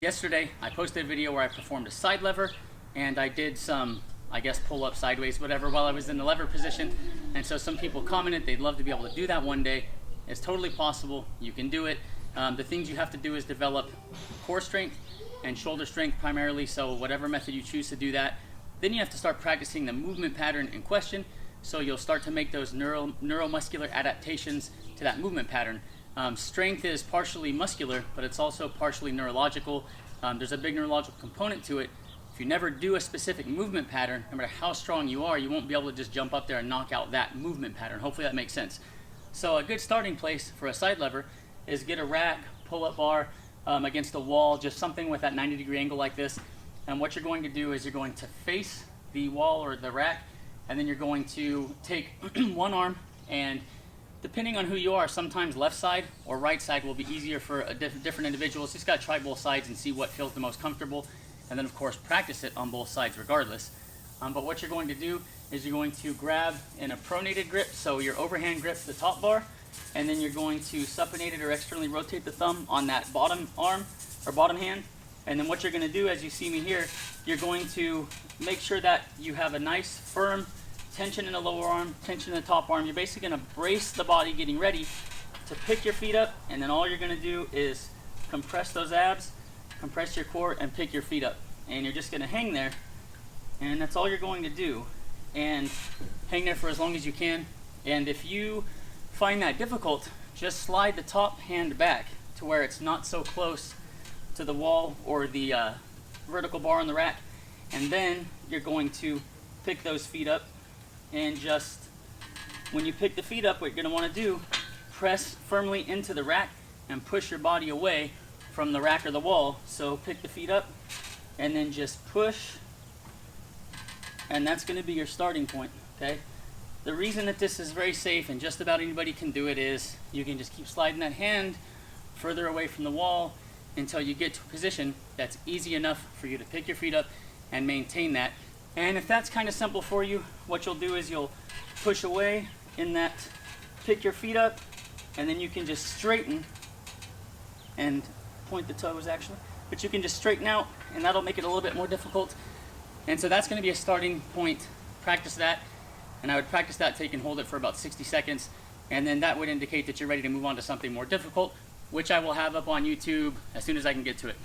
Yesterday, I posted a video where I performed a side lever and I did some, I guess, pull up sideways, whatever, while I was in the lever position. And so some people commented they'd love to be able to do that one day. It's totally possible. You can do it. The things you have to do is develop core strength and shoulder strength primarily. So whatever method you choose to do that, then you have to start practicing the movement pattern in question. So you'll start to make those neuromuscular adaptations to that movement pattern. Strength is partially muscular, but it's also partially neurological. There's a big neurological component to it. If you never do a specific movement pattern, no matter how strong you are, you won't be able to just jump up there and knock out that movement pattern. Hopefully that makes sense. So a good starting place for a side lever is get a rack, pull-up bar against a wall, just something with that 90-degree angle like this. And what you're going to do is you're going to face the wall or the rack, and then you're going to take one arm, and depending on who you are, sometimes left side or right side will be easier for different individuals. Just got to try both sides and see what feels the most comfortable, and then of course practice it on both sides regardless. But what you're going to do is you're going to grab in a pronated grip, so your overhand grip the top bar, and then you're going to supinated or externally rotate the thumb on that bottom arm or bottom hand. And then what you're going to do, as you see me here, you're going to make sure that you have a nice firm tension in the lower arm, tension in the top arm. You're basically going to brace the body getting ready to pick your feet up, and then all you're going to do is compress those abs, compress your core, and pick your feet up. And you're just going to hang there, and that's all you're going to do. And hang there for as long as you can. And if you find that difficult, just slide the top hand back to where it's not so close to the wall or the vertical bar on the rack, and then you're going to pick those feet up. And just when you pick the feet up, what you're going to want to do, press firmly into the rack and push your body away from the rack or the wall. So pick the feet up and then just push, and that's going to be your starting point. Okay. The reason that this is very safe and just about anybody can do it is you can just keep sliding that hand further away from the wall until you get to a position that's easy enough for you to pick your feet up and maintain that. And if that's kind of simple for you, what you'll do is you'll push away in that, pick your feet up, and then you can just straighten and point the toes actually, but you can just straighten out, and that'll make it a little bit more difficult. And so that's going to be a starting point. Practice that, and I would practice that till you can hold it for about 60 seconds, and then that would indicate that you're ready to move on to something more difficult, which I will have up on YouTube as soon as I can get to it.